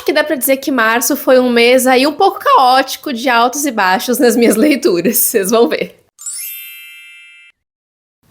acho que dá pra dizer que março foi um mês aí um pouco caótico de altos e baixos nas minhas leituras, vocês vão ver.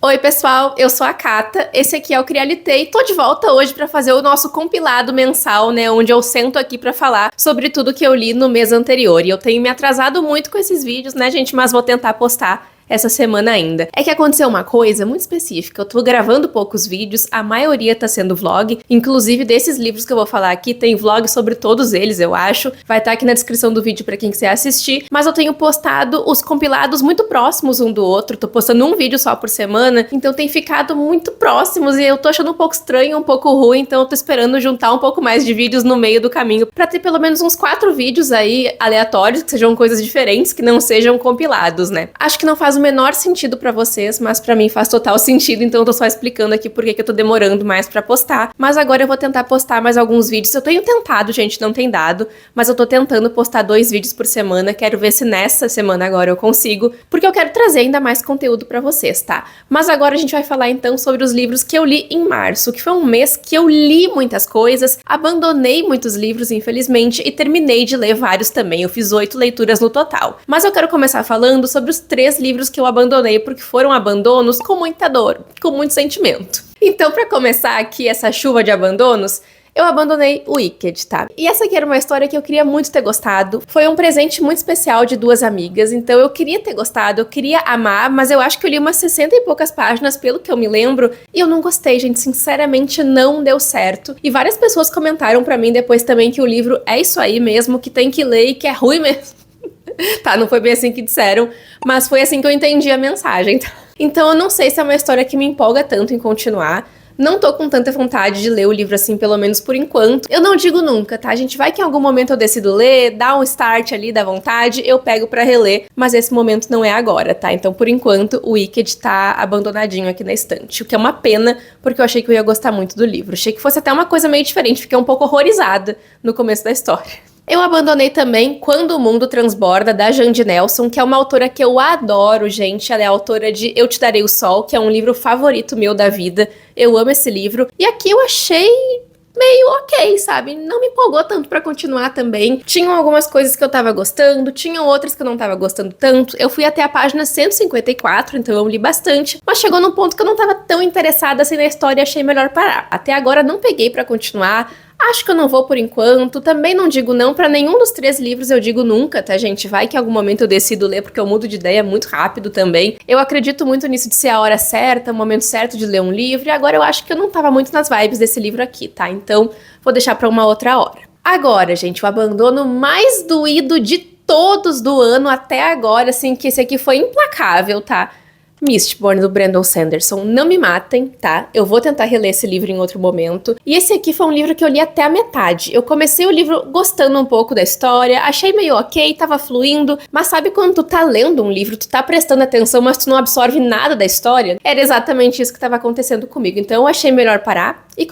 Oi pessoal, eu sou a Cata, esse aqui é o Crialité e tô de volta hoje pra fazer o nosso compilado mensal, né, onde eu sento aqui pra falar sobre tudo que eu li no mês anterior. E eu tenho me atrasado muito com esses vídeos, né gente, mas vou tentar postar essa semana ainda. É que aconteceu uma coisa muito específica, eu tô gravando poucos vídeos, a maioria tá sendo vlog, inclusive desses livros que eu vou falar aqui, tem vlog sobre todos eles, eu acho, vai estar aqui na descrição do vídeo pra quem quiser assistir, mas eu tenho postado os compilados muito próximos um do outro, tô postando um vídeo só por semana, então tem ficado muito próximos e eu tô achando um pouco estranho, um pouco ruim, então eu tô esperando juntar um pouco mais de vídeos no meio do caminho, pra ter pelo menos uns 4 vídeos aí aleatórios, que sejam coisas diferentes, que não sejam compilados, né? Acho que não faz o menor sentido pra vocês, mas pra mim faz total sentido, então eu tô só explicando aqui por que eu tô demorando mais pra postar. Mas agora eu vou tentar postar mais alguns vídeos. Eu tenho tentado, gente, não tem dado, mas eu tô tentando postar 2 vídeos por semana. Quero ver se nessa semana agora eu consigo, porque eu quero trazer ainda mais conteúdo pra vocês, tá? Mas agora a gente vai falar então sobre os livros que eu li em março, que foi um mês que eu li muitas coisas, abandonei muitos livros, infelizmente, e terminei de ler vários também. Eu fiz 8 leituras no total. Mas eu quero começar falando sobre os 3 livros que eu abandonei, porque foram abandonos com muita dor, com muito sentimento. Então, pra começar aqui essa chuva de abandonos, eu abandonei o Wicked, tá? E essa aqui era uma história que eu queria muito ter gostado. Foi um presente muito especial de 2 amigas, então eu queria ter gostado, eu queria amar, mas eu acho que eu li umas 60 e poucas páginas, pelo que eu me lembro, e eu não gostei, gente, sinceramente não deu certo. E várias pessoas comentaram pra mim depois também que o livro é isso aí mesmo, que tem que ler e que é ruim mesmo. Tá, não foi bem assim que disseram, mas foi assim que eu entendi a mensagem, tá? Então eu não sei se é uma história que me empolga tanto em continuar. Não tô com tanta vontade de ler o livro assim, pelo menos por enquanto. Eu não digo nunca, tá? Gente, vai que em algum momento eu decido ler, dá um start ali da vontade, eu pego pra reler, mas esse momento não é agora, tá? Então, por enquanto, o Wicked tá abandonadinho aqui na estante, o que é uma pena, porque eu achei que eu ia gostar muito do livro. Achei que fosse até uma coisa meio diferente, fiquei um pouco horrorizada no começo da história. Eu abandonei também Quando o Mundo Transborda, da Jandy Nelson, que é uma autora que eu adoro, gente. Ela é autora de Eu Te Darei o Sol, que é um livro favorito meu da vida. Eu amo esse livro. E aqui eu achei meio ok, sabe? Não me empolgou tanto pra continuar também. Tinham algumas coisas que eu tava gostando, tinham outras que eu não tava gostando tanto. Eu fui até a página 154, então eu li bastante, mas chegou num ponto que eu não tava tão interessada assim na história e achei melhor parar. Até agora não peguei pra continuar. Acho que eu não vou por enquanto, também não digo não pra nenhum dos 3 livros, eu digo nunca, tá gente? Vai que em algum momento eu decido ler, porque eu mudo de ideia muito rápido também. Eu acredito muito nisso de ser a hora certa, o momento certo de ler um livro, e agora eu acho que eu não tava muito nas vibes desse livro aqui, tá? Então, vou deixar pra uma outra hora. Agora, gente, o abandono mais doído de todos do ano até agora, assim, que esse aqui foi implacável, tá? Mistborn, do Brandon Sanderson. Não me matem, tá? Eu vou tentar reler esse livro em outro momento. E esse aqui foi um livro que eu li até a metade. Eu comecei o livro gostando um pouco da história, achei meio ok, tava fluindo, mas sabe quando tu tá lendo um livro, tu tá prestando atenção, mas tu não absorve nada da história? Era exatamente isso que tava acontecendo comigo. Então eu achei melhor parar e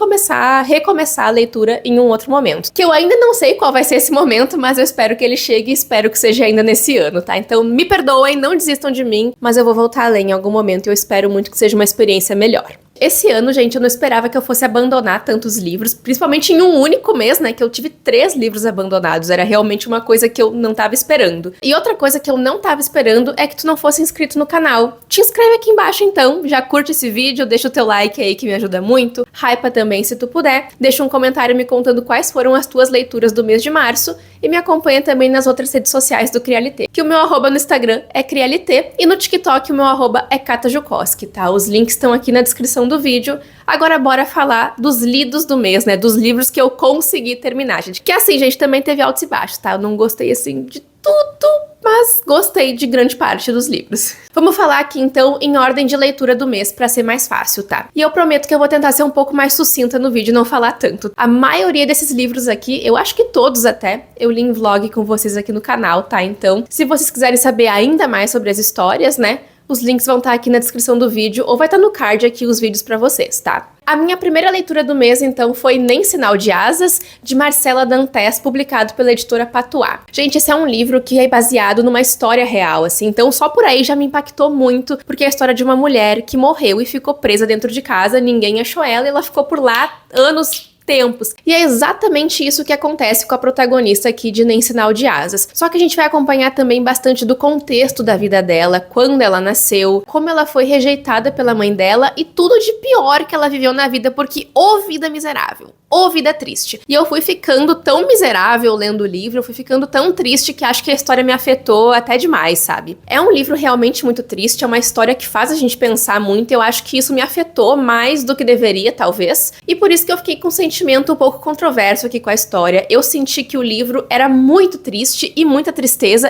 recomeçar a leitura em um outro momento. Que eu ainda não sei qual vai ser esse momento, mas eu espero que ele chegue e espero que seja ainda nesse ano, tá? Então me perdoem, não desistam de mim, mas eu vou voltar a ler em algum momento e eu espero muito que seja uma experiência melhor. Esse ano, gente, eu não esperava que eu fosse abandonar tantos livros, principalmente em um único mês, né, que eu tive 3 livros abandonados, era realmente uma coisa que eu não tava esperando. E outra coisa que eu não tava esperando é que tu não fosse inscrito no canal. Te inscreve aqui embaixo então, já curte esse vídeo, deixa o teu like aí que me ajuda muito, hypa também se tu puder, deixa um comentário me contando quais foram as tuas leituras do mês de março e me acompanha também nas outras redes sociais do Crialité, que o meu arroba no Instagram é Crialité e no TikTok o meu arroba é Katajukoski, tá? Os links estão aqui na descrição do vídeo. Agora bora falar dos lidos do mês, né? Dos livros que eu consegui terminar, gente. Que assim, gente, também teve altos e baixos, tá? Eu não gostei, assim, de tudo, mas gostei de grande parte dos livros. Vamos falar aqui, então, em ordem de leitura do mês, pra ser mais fácil, tá? E eu prometo que eu vou tentar ser um pouco mais sucinta no vídeo e não falar tanto. A maioria desses livros aqui, eu acho que todos até, eu li em vlog com vocês aqui no canal, tá? Então, se vocês quiserem saber ainda mais sobre as histórias, né? Os links vão estar aqui na descrição do vídeo ou vai estar no card aqui os vídeos pra vocês, tá? A minha primeira leitura do mês, então, foi Nem Sinal de Asas, de Marcela Dantes, publicado pela editora Patuá. Gente, esse é um livro que é baseado numa história real, assim, então só por aí já me impactou muito, porque é a história de uma mulher que morreu e ficou presa dentro de casa, ninguém achou ela e ela ficou por lá anos tempos. E é exatamente isso que acontece com a protagonista aqui de Nem Sinal de Asas. Só que a gente vai acompanhar também bastante do contexto da vida dela, quando ela nasceu, como ela foi rejeitada pela mãe dela e tudo de pior que ela viveu na vida, porque ô vida miserável. Ô vida triste. E eu fui ficando tão miserável lendo o livro, eu fui ficando tão triste que acho que a história me afetou até demais, sabe? É um livro realmente muito triste, é uma história que faz a gente pensar muito, eu acho que isso me afetou mais do que deveria, talvez, e por isso que eu fiquei com um sentimento um pouco controverso aqui com a história. Eu senti que o livro era muito triste e muita tristeza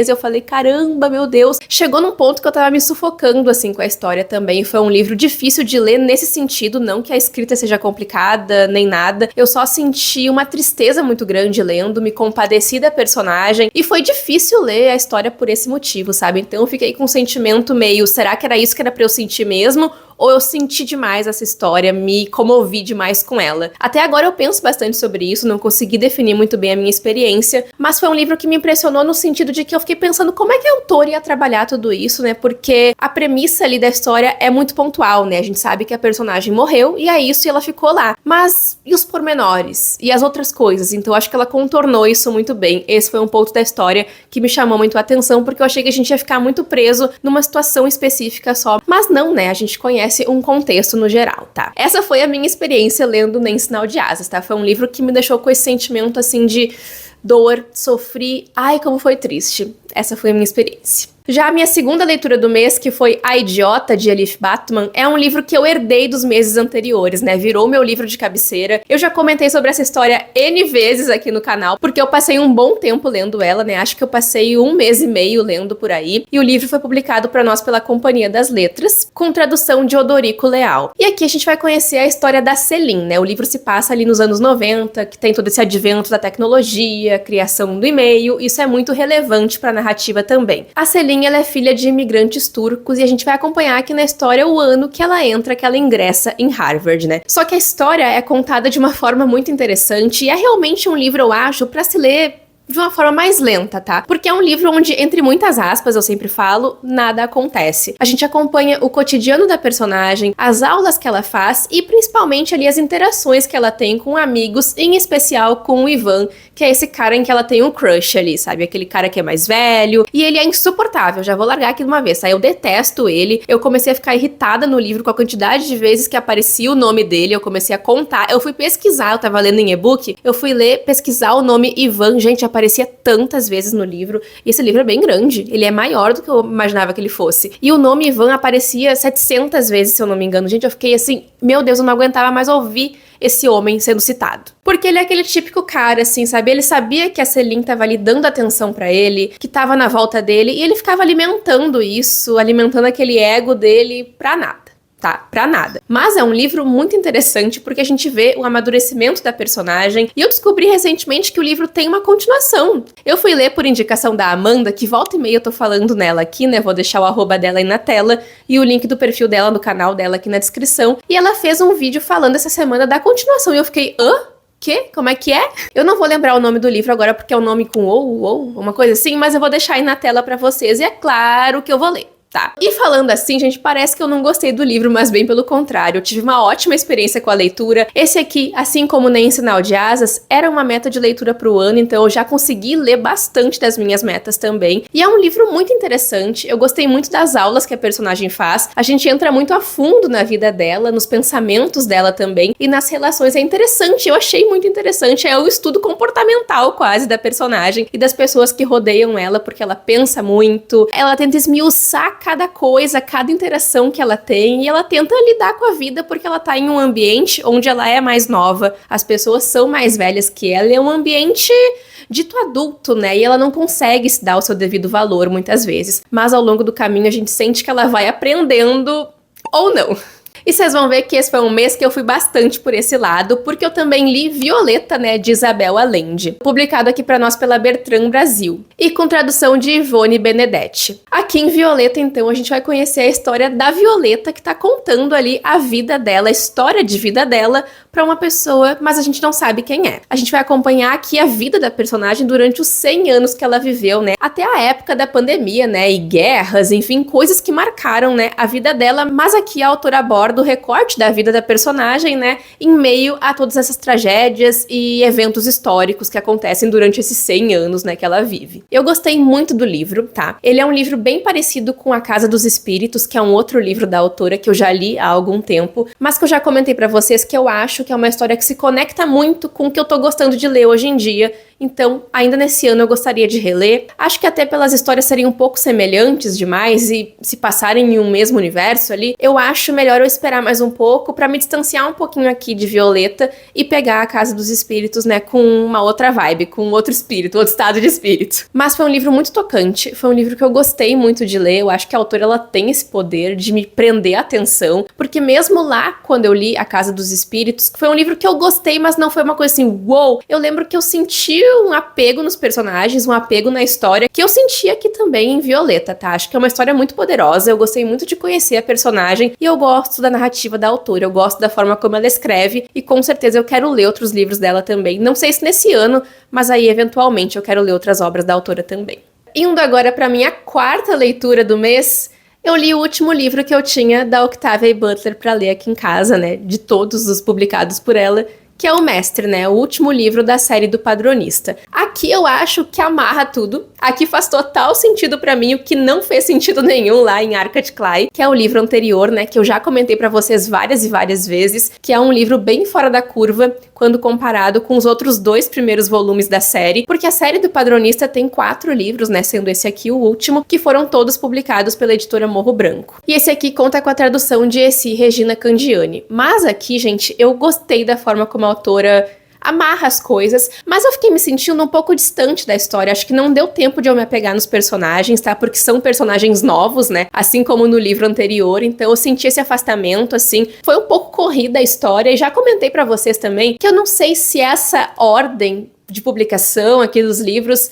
eu falei, caramba, meu Deus. Chegou num ponto que eu tava me sufocando, assim, com a história também. Foi um livro difícil de ler nesse sentido, não que a escrita seja complicada, nem nada. Eu só senti uma tristeza muito grande lendo, me compadeci da personagem e foi difícil ler a história por esse motivo, sabe? Então eu fiquei com um sentimento meio, será que era isso que era pra eu sentir mesmo? Ou eu senti demais essa história, me comovi demais com ela. Até agora eu penso bastante sobre isso, não consegui definir muito bem a minha experiência, mas foi um livro que me impressionou no sentido de que eu fiquei pensando como é que a autora ia trabalhar tudo isso, né? Porque a premissa ali da história é muito pontual, né? A gente sabe que a personagem morreu e é isso e ela ficou lá. Mas e os pormenores? E as outras coisas? Então eu acho que ela contornou isso muito bem. Esse foi um ponto da história que me chamou muito a atenção, porque eu achei que a gente ia ficar muito preso numa situação específica só. Mas não, né? A gente conhece um contexto no geral, tá? Essa foi a minha experiência lendo Nem Sinal de Asas, tá? Foi um livro que me deixou com esse sentimento, assim, de dor, sofri, ai, como foi triste. Essa foi a minha experiência. Já a minha segunda leitura do mês, que foi A Idiota, de Elif Batuman, é um livro que eu herdei dos meses anteriores, né? Virou meu livro de cabeceira. Eu já comentei sobre essa história N vezes aqui no canal, porque eu passei um bom tempo lendo ela, né? Acho que eu passei 1 mês e meio lendo por aí. E o livro foi publicado pra nós pela Companhia das Letras, com tradução de Odorico Leal. E aqui a gente vai conhecer a história da Celine, né? O livro se passa ali nos anos 90, que tem todo esse advento da tecnologia, criação do e-mail. Isso é muito relevante pra narrativa também. A Celine, ela é filha de imigrantes turcos e a gente vai acompanhar aqui na história o ano que ela entra, que ela ingressa em Harvard, né? Só que a história é contada de uma forma muito interessante e é realmente um livro, eu acho, pra se ler de uma forma mais lenta, tá? Porque é um livro onde, entre muitas aspas, eu sempre falo, nada acontece. A gente acompanha o cotidiano da personagem, as aulas que ela faz e principalmente ali as interações que ela tem com amigos, em especial com o Ivan, que é esse cara em que ela tem um crush ali, sabe? Aquele cara que é mais velho e ele é insuportável, já vou largar aqui de uma vez, tá? Eu detesto ele, eu comecei a ficar irritada no livro com a quantidade de vezes que aparecia o nome dele, eu comecei a contar, eu fui pesquisar, eu tava lendo em e-book, eu fui pesquisar o nome Ivan, gente, aparecia tantas vezes no livro, e esse livro é bem grande, ele é maior do que eu imaginava que ele fosse, e o nome Ivan aparecia 700 vezes, se eu não me engano, gente, eu fiquei assim, meu Deus, eu não aguentava mais ouvir esse homem sendo citado. Porque ele é aquele típico cara, assim, sabe? Ele sabia que a Celine tava ali dando atenção pra ele, que tava na volta dele, e ele ficava alimentando isso, alimentando aquele ego dele pra nada. Tá, pra nada. Mas é um livro muito interessante porque a gente vê o amadurecimento da personagem e eu descobri recentemente que o livro tem uma continuação. Eu fui ler por indicação da Amanda, que volta e meia eu tô falando nela aqui, né? Vou deixar o arroba dela aí na tela e o link do perfil dela no canal dela aqui na descrição. E ela fez um vídeo falando essa semana da continuação e eu fiquei, quê? Como é que é? Eu não vou lembrar o nome do livro agora porque é um nome com ou, uma coisa assim, mas eu vou deixar aí na tela pra vocês e é claro que eu vou ler. Tá. E falando assim, gente, parece que eu não gostei do livro, mas bem pelo contrário, eu tive uma ótima experiência com a leitura. Esse aqui, assim como Nem Sinal de Asas, era uma meta de leitura pro ano, então eu já consegui ler bastante das minhas metas também. E é um livro muito interessante, eu gostei muito das aulas que a personagem faz, a gente entra muito a fundo na vida dela, nos pensamentos dela também, e nas relações. É interessante, eu achei muito interessante, é o estudo comportamental quase da personagem e das pessoas que rodeiam ela, porque ela pensa muito, ela tenta esmiuçar cada coisa, cada interação que ela tem, e ela tenta lidar com a vida porque ela tá em um ambiente onde ela é mais nova, as pessoas são mais velhas que ela, é um ambiente dito adulto, né? E ela não consegue se dar o seu devido valor muitas vezes. Mas ao longo do caminho a gente sente que ela vai aprendendo ou não. E vocês vão ver que esse foi um mês que eu fui bastante por esse lado, porque eu também li Violeta, né, de Isabel Allende, publicado aqui pra nós pela Bertrand Brasil, e com tradução de Ivone Benedetti. Aqui em Violeta, então, a gente vai conhecer a história da Violeta, que tá contando ali a vida dela, a história de vida dela, pra uma pessoa, mas a gente não sabe quem é. A gente vai acompanhar aqui a vida da personagem durante os 100 anos que ela viveu, né, até a época da pandemia, né, e guerras, enfim, coisas que marcaram, né, a vida dela, mas aqui a autora aborda aborda o recorte da vida da personagem, né, em meio a todas essas tragédias e eventos históricos que acontecem durante esses 100 anos, né, que ela vive. Eu gostei muito do livro, tá? Ele é um livro bem parecido com A Casa dos Espíritos, que é um outro livro da autora que eu já li há algum tempo, mas que eu já comentei pra vocês que eu acho que é uma história que se conecta muito com o que eu tô gostando de ler hoje em dia. Então, ainda nesse ano eu gostaria de reler. Acho que até pelas histórias serem um pouco semelhantes demais e se passarem em um mesmo universo ali, eu acho melhor eu esperar mais um pouco pra me distanciar um pouquinho aqui de Violeta e pegar A Casa dos Espíritos, né, com uma outra vibe, com outro espírito, outro estado de espírito. Mas foi um livro muito tocante, foi um livro que eu gostei muito de ler. Eu acho que a autora, ela tem esse poder de me prender a atenção, porque mesmo lá, quando eu li A Casa dos Espíritos, foi um livro que eu gostei, mas não foi uma coisa assim, uou! Eu lembro que eu senti um apego nos personagens, um apego na história, que eu senti aqui também em Violeta, tá? Acho que é uma história muito poderosa, eu gostei muito de conhecer a personagem, e eu gosto da narrativa da autora, eu gosto da forma como ela escreve, e com certeza eu quero ler outros livros dela também. Não sei se nesse ano, mas aí eventualmente eu quero ler outras obras da autora também. Indo agora pra minha quarta leitura do mês, eu li o último livro que eu tinha da Octavia E. Butler pra ler aqui em casa, né? De todos os publicados por ela, que é O Mestre, né? O último livro da série do Padronista. Aqui eu acho que amarra tudo. Aqui faz total sentido pra mim, o que não fez sentido nenhum lá em Arca de Klai, que é o livro anterior, né? Que eu já comentei pra vocês várias e várias vezes, que é um livro bem fora da curva quando comparado com os outros 2 primeiros volumes da série, porque a série do Padronista tem 4 livros, né? Sendo esse aqui o último, que foram todos publicados pela editora Morro Branco. E esse aqui conta com a tradução de Essi Regina Candiani. Mas aqui, gente, eu gostei da forma como a autora amarra as coisas, mas eu fiquei me sentindo um pouco distante da história. Acho que não deu tempo de eu me apegar nos personagens, tá? Porque são personagens novos, né? Assim como no livro anterior, então eu senti esse afastamento, assim. Foi um pouco corrida a história, e já comentei pra vocês também que eu não sei se essa ordem de publicação aqui dos livros,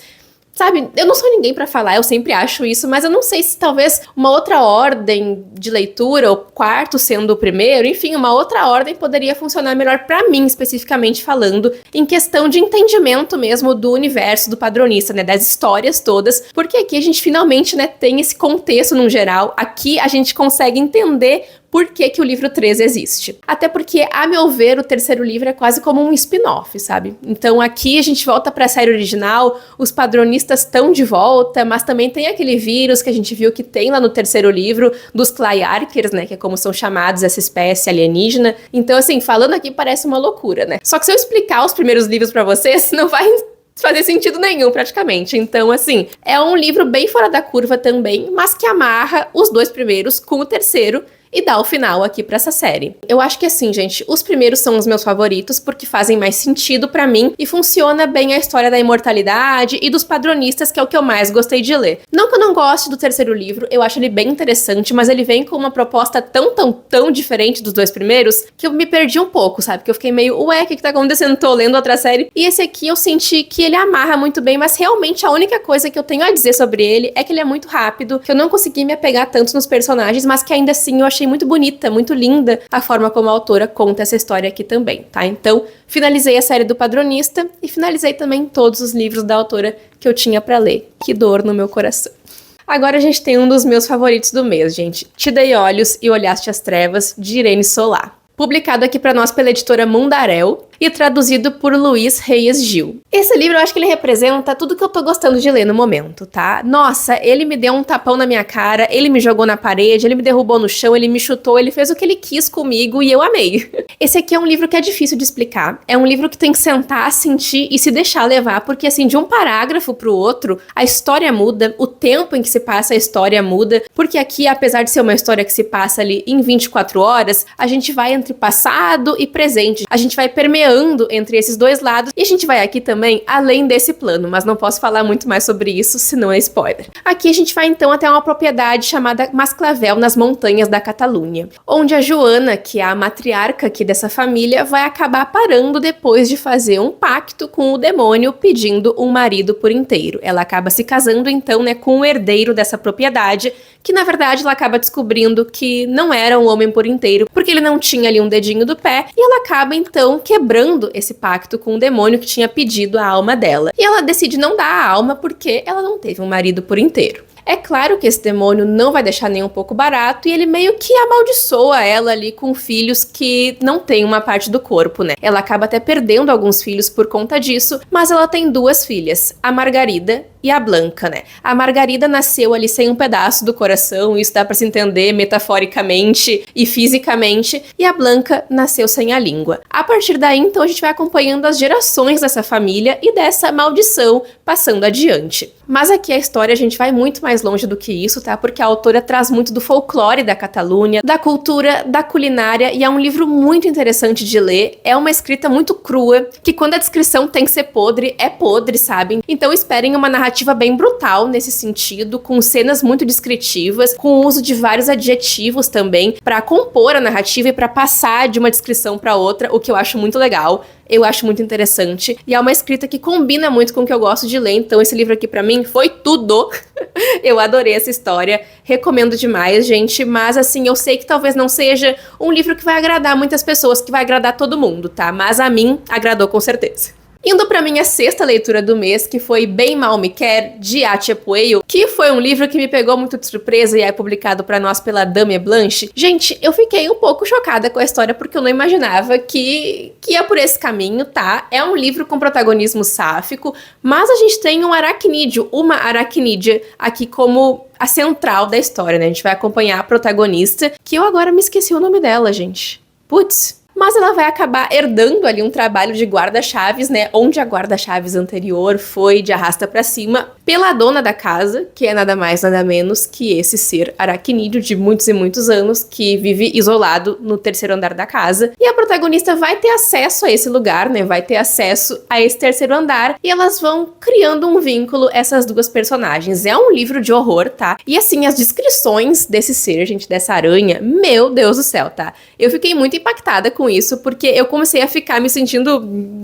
sabe, eu não sou ninguém pra falar, eu sempre acho isso, mas eu não sei se talvez uma outra ordem de leitura, o quarto sendo o primeiro, enfim, uma outra ordem poderia funcionar melhor pra mim, especificamente falando, em questão de entendimento mesmo do universo do Padronista, né, das histórias todas, porque aqui a gente finalmente, né, tem esse contexto no geral, aqui a gente consegue entender por que que o livro 3 existe. Até porque, a meu ver, o terceiro livro é quase como um spin-off, sabe? Então aqui a gente volta pra série original, os padronistas estão de volta, mas também tem aquele vírus que a gente viu que tem lá no terceiro livro, dos Clayarkers, né, que é como são chamados essa espécie alienígena. Então, assim, falando aqui parece uma loucura, né? Só que se eu explicar os primeiros livros pra vocês, não vai fazer sentido nenhum, praticamente. Então, assim, é um livro bem fora da curva também, mas que amarra os 2 primeiros com o terceiro, e dá o final aqui pra essa série. Eu acho que assim, gente, os primeiros são os meus favoritos porque fazem mais sentido pra mim e funciona bem a história da imortalidade e dos padronistas, que é o que eu mais gostei de ler. Não que eu não goste do terceiro livro, eu acho ele bem interessante, mas ele vem com uma proposta tão diferente dos 2 primeiros que eu me perdi um pouco, sabe? Que eu fiquei meio, ué, o que tá acontecendo? Tô lendo outra série. E esse aqui eu senti que ele amarra muito bem, mas realmente a única coisa que eu tenho a dizer sobre ele é que ele é muito rápido, que eu não consegui me apegar tanto nos personagens, mas que ainda assim eu achei muito bonita, muito linda a forma como a autora conta essa história aqui também, tá? Então, finalizei a série do Padronista e finalizei também todos os livros da autora que eu tinha pra ler. Que dor no meu coração. Agora a gente tem um dos meus favoritos do mês, gente. Te Dei Olhos e Olhaste as Trevas, de Irene Solá. Publicado aqui pra nós pela editora Mundaréu e traduzido por Luiz Reis Gil. Esse livro eu acho que ele representa tudo que eu tô gostando de ler no momento, tá? Nossa, ele me deu um tapão na minha cara, ele me jogou na parede, ele me derrubou no chão, ele me chutou, ele fez o que ele quis comigo e eu amei. Esse aqui é um livro que é difícil de explicar, é um livro que tem que sentar, sentir e se deixar levar, porque assim, de um parágrafo pro outro, a história muda, o tempo em que se passa a história muda, porque aqui, apesar de ser uma história que se passa ali em 24 horas, a gente vai entre passado e presente, a gente vai permeando entre esses 2 lados, e a gente vai aqui também além desse plano, mas não posso falar muito mais sobre isso, senão é spoiler. Aqui a gente vai então até uma propriedade chamada Masclavel, nas montanhas da Catalunha, onde a Joana, que é a matriarca aqui dessa família, vai acabar parando depois de fazer um pacto com o demônio pedindo um marido por inteiro. Ela acaba se casando então, né, com o herdeiro dessa propriedade, que na verdade ela acaba descobrindo que não era um homem por inteiro, porque ele não tinha ali um dedinho do pé, e ela acaba então quebrando esse pacto com o demônio que tinha pedido a alma dela. E ela decide não dar a alma porque ela não teve um marido por inteiro. É claro que esse demônio não vai deixar nem um pouco barato e ele meio que amaldiçoa ela ali com filhos que não têm uma parte do corpo, né? Ela acaba até perdendo alguns filhos por conta disso, mas ela tem duas filhas, a Margarida e a Blanca, né? A Margarida nasceu ali sem um pedaço do coração, isso dá pra se entender metaforicamente e fisicamente, e a Blanca nasceu sem a língua. A partir daí, então, a gente vai acompanhando as gerações dessa família e dessa maldição passando adiante. Mas aqui a história a gente vai muito mais longe do que isso, tá? Porque a autora traz muito do folclore da Catalunha, da cultura, da culinária, e é um livro muito interessante de ler. É uma escrita muito crua, que quando a descrição tem que ser podre, é podre, sabem? Então esperem uma narrativa bem brutal nesse sentido, com cenas muito descritivas, com o uso de vários adjetivos também, para compor a narrativa e para passar de uma descrição para outra, o que eu acho muito legal. Eu acho muito interessante. E é uma escrita que combina muito com o que eu gosto de ler. Então esse livro aqui pra mim foi tudo. Eu adorei essa história. Recomendo demais, gente. Mas assim, eu sei que talvez não seja um livro que vai agradar muitas pessoas, que vai agradar todo mundo, tá? Mas a mim agradou com certeza. Indo pra minha sexta leitura do mês, que foi Bem Mal Me Quer, de Atia Pueyo, que foi um livro que me pegou muito de surpresa e é publicado pra nós pela Dame Blanche. Gente, eu fiquei um pouco chocada com a história porque eu não imaginava que ia por esse caminho, tá? É um livro com protagonismo sáfico, mas a gente tem um aracnídeo, uma aracnídea aqui como a central da história, né? A gente vai acompanhar a protagonista, que eu agora me esqueci o nome dela, gente. Putz. Mas ela vai acabar herdando ali um trabalho de guarda-chaves, né? Onde a guarda-chaves anterior foi de arrasta pra cima pela dona da casa, que é nada mais, nada menos que esse ser aracnídeo de muitos e muitos anos, que vive isolado no terceiro andar da casa. E a protagonista vai ter acesso a esse lugar, né? Vai ter acesso a esse terceiro andar. E elas vão criando um vínculo, essas duas personagens. É um livro de horror, tá? E assim, as descrições desse ser, gente, dessa aranha, meu Deus do céu, tá? Eu fiquei muito impactada com isso, porque eu comecei a ficar me sentindo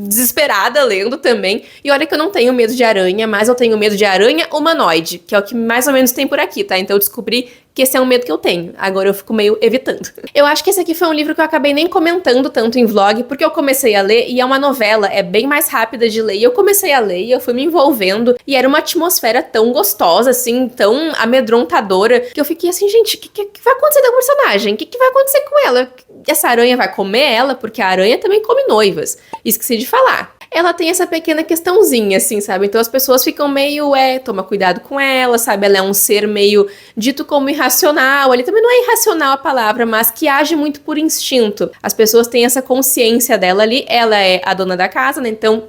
desesperada lendo também. E olha que eu não tenho medo de aranha, mas eu tenho medo de aranha humanoide, que é o que mais ou menos tem por aqui, tá? Então eu descobri que esse é um medo que eu tenho. Agora eu fico meio evitando. Eu acho que esse aqui foi um livro que eu acabei nem comentando tanto em vlog, porque eu comecei a ler e é uma novela, é bem mais rápida de ler. E eu comecei a ler e eu fui me envolvendo. E era uma atmosfera tão gostosa, assim, tão amedrontadora, que eu fiquei assim, gente, o que vai acontecer com a personagem? O que vai acontecer com ela? Essa aranha vai comer ela? Porque a aranha também come noivas. Esqueci de falar. Ela tem essa pequena questãozinha, assim, sabe? Então as pessoas ficam meio, toma cuidado com ela, sabe? Ela é um ser meio dito como irracional. Ali também não é irracional a palavra, mas que age muito por instinto. As pessoas têm essa consciência dela ali. Ela é a dona da casa, né? Então,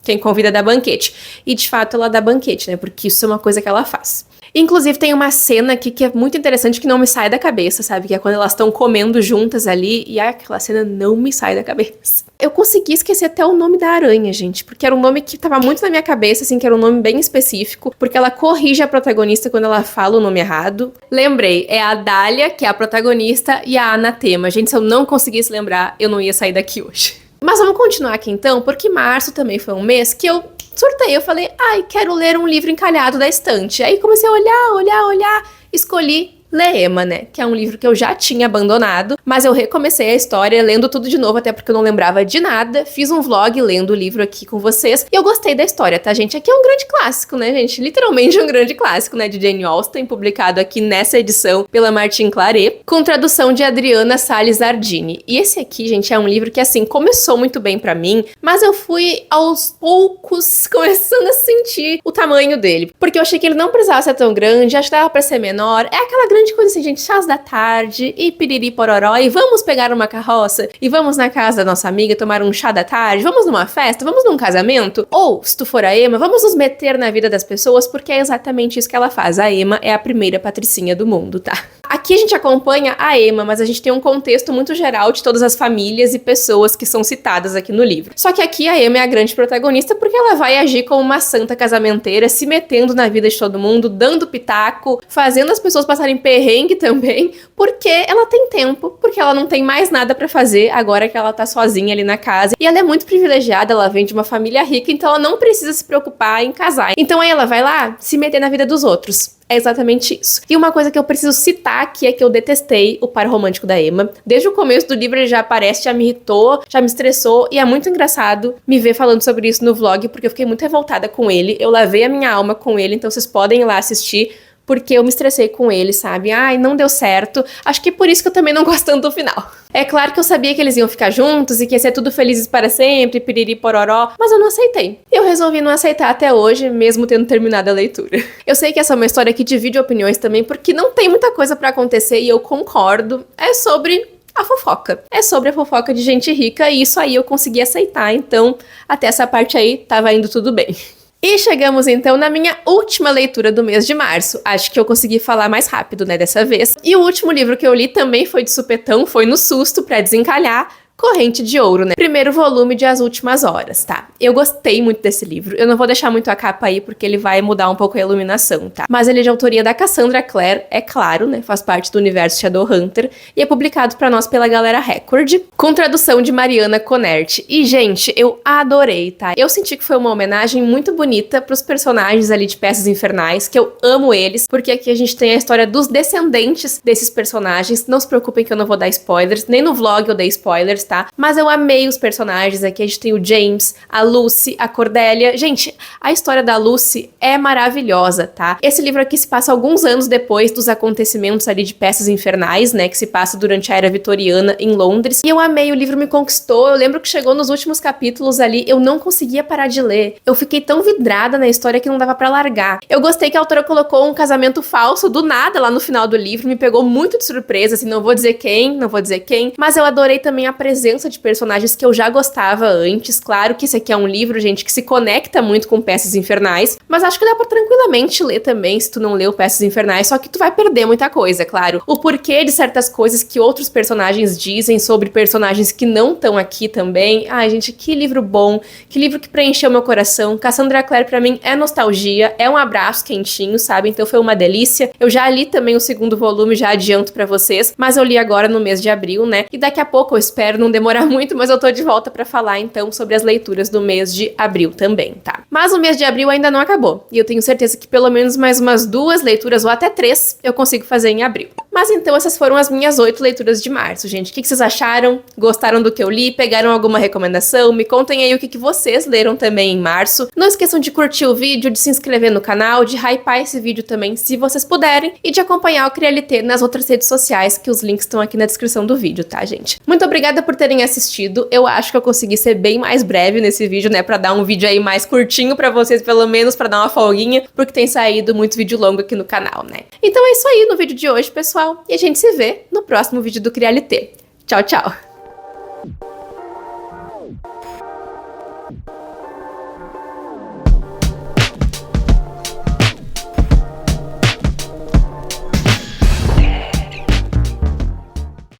quem convida dá banquete. E de fato ela dá banquete, né? Porque isso é uma coisa que ela faz. Inclusive tem uma cena aqui que é muito interessante, que não me sai da cabeça, sabe? Que é quando elas estão comendo juntas ali, e aquela cena não me sai da cabeça. Eu consegui esquecer até o nome da aranha, gente, porque era um nome que tava muito na minha cabeça, assim, que era um nome bem específico, porque ela corrige a protagonista quando ela fala o nome errado. Lembrei, é a Dália, que é a protagonista, e a Anatema. Gente, se eu não conseguisse lembrar, eu não ia sair daqui hoje. Mas vamos continuar aqui então, porque março também foi um mês que eu surtei, eu falei, quero ler um livro encalhado da estante. Aí comecei a olhar, escolhi ler Emma, né? Que é um livro que eu já tinha abandonado, mas eu recomecei a história lendo tudo de novo, até porque eu não lembrava de nada. Fiz um vlog lendo o livro aqui com vocês e eu gostei da história, tá, gente? Aqui é um grande clássico, né, gente? Literalmente um grande clássico, né, de Jane Austen, publicado aqui nessa edição pela Martin Claret, com tradução de Adriana Salles Ardini. E esse aqui, gente, é um livro que, assim, começou muito bem pra mim, mas eu fui aos poucos começando a sentir o tamanho dele, porque eu achei que ele não precisava ser tão grande, acho que dava pra ser menor. É aquela grande coisa assim, gente, chás da tarde e piriri pororó, e vamos pegar uma carroça e vamos na casa da nossa amiga tomar um chá da tarde, vamos numa festa, vamos num casamento, ou, se tu for a Emma, vamos nos meter na vida das pessoas, porque é exatamente isso que ela faz. A Emma é a primeira patricinha do mundo, tá? Aqui a gente acompanha a Emma, mas a gente tem um contexto muito geral de todas as famílias e pessoas que são citadas aqui no livro. Só que aqui a Emma é a grande protagonista porque ela vai agir como uma santa casamenteira, se metendo na vida de todo mundo, dando pitaco, fazendo as pessoas passarem perrengue também, porque ela tem tempo, porque ela não tem mais nada pra fazer agora que ela tá sozinha ali na casa. E ela é muito privilegiada, ela vem de uma família rica, então ela não precisa se preocupar em casar. Então aí ela vai lá se meter na vida dos outros. É exatamente isso. E uma coisa que eu preciso citar aqui é que eu detestei o par romântico da Emma. Desde o começo do livro ele já aparece, já me irritou, já me estressou, e é muito engraçado me ver falando sobre isso no vlog, porque eu fiquei muito revoltada com ele. Eu lavei a minha alma com ele, então vocês podem ir lá assistir. porque eu me estressei com ele, sabe? Ai, não deu certo. Acho que por isso que eu também não gosto tanto do final. É claro que eu sabia que eles iam ficar juntos e que ia ser tudo felizes para sempre, piriri pororó, mas eu não aceitei. Eu resolvi não aceitar até hoje, mesmo tendo terminado a leitura. Eu sei que essa é uma história que divide opiniões também, porque não tem muita coisa pra acontecer e eu concordo. É sobre a fofoca. É sobre a fofoca de gente rica e isso aí eu consegui aceitar, então até essa parte aí tava indo tudo bem. E chegamos então na minha última leitura do mês de março. Acho que eu consegui falar mais rápido, né, dessa vez. E o último livro que eu li também foi de supetão, foi no susto pra desencalhar. Corrente de Ouro, né? Primeiro volume de As Últimas Horas, tá? Eu gostei muito desse livro. Eu não vou deixar muito a capa aí, porque ele vai mudar um pouco a iluminação, tá? Mas ele é de autoria da Cassandra Clare, é claro, né? Faz parte do universo Shadowhunter e é publicado pra nós pela Galera Record, com tradução de Mariana Conert. E, gente, eu adorei, tá? Eu senti que foi uma homenagem muito bonita pros personagens ali de Peças Infernais, que eu amo eles, porque aqui a gente tem a história dos descendentes desses personagens. Não se preocupem que eu não vou dar spoilers, nem no vlog eu dei spoilers, tá? Mas eu amei os personagens aqui. A gente tem o James, a Lucy, a Cordélia. Gente, a história da Lucy é maravilhosa, tá? Esse livro aqui se passa alguns anos depois dos acontecimentos ali de Peças Infernais, né? Que se passa durante a Era Vitoriana em Londres. E eu amei, o livro me conquistou. Eu lembro que chegou nos últimos capítulos ali, eu não conseguia parar de ler. Eu fiquei tão vidrada na história que não dava pra largar. Eu gostei que a autora colocou um casamento falso do nada lá no final do livro. Me pegou muito de surpresa, assim, não vou dizer quem, mas eu adorei também a presença de personagens que eu já gostava antes. Claro que esse aqui é um livro, gente, que se conecta muito com Peças Infernais, mas acho que dá pra tranquilamente ler também, se tu não leu Peças Infernais, só que tu vai perder muita coisa, claro. O porquê de certas coisas que outros personagens dizem sobre personagens que não estão aqui também. Ai, gente, que livro bom, que livro que preencheu meu coração. Cassandra Clare pra mim é nostalgia, é um abraço quentinho, sabe? Então foi uma delícia. Eu já li também o segundo volume, já adianto pra vocês, mas eu li agora no mês de abril, né? E daqui a pouco eu espero não demorar muito, mas eu tô de volta pra falar então sobre as leituras do mês de abril também, tá? Mas o mês de abril ainda não acabou, e eu tenho certeza que pelo menos mais umas 2 leituras, ou até 3, eu consigo fazer em abril. Mas então essas foram as minhas 8 leituras de março, gente. O que vocês acharam? Gostaram do que eu li? Pegaram alguma recomendação? Me contem aí o que vocês leram também em março. Não esqueçam de curtir o vídeo, de se inscrever no canal, de hypar esse vídeo também, se vocês puderem, e de acompanhar o CriaLT nas outras redes sociais, que os links estão aqui na descrição do vídeo, tá, gente? Muito obrigada por terem assistido. Eu acho que eu consegui ser bem mais breve nesse vídeo, né, pra dar um vídeo aí mais curtinho pra vocês, pelo menos pra dar uma folguinha, porque tem saído muito vídeo longo aqui no canal, né? Então é isso aí no vídeo de hoje, pessoal, e a gente se vê no próximo vídeo do CriaLT. Tchau, tchau!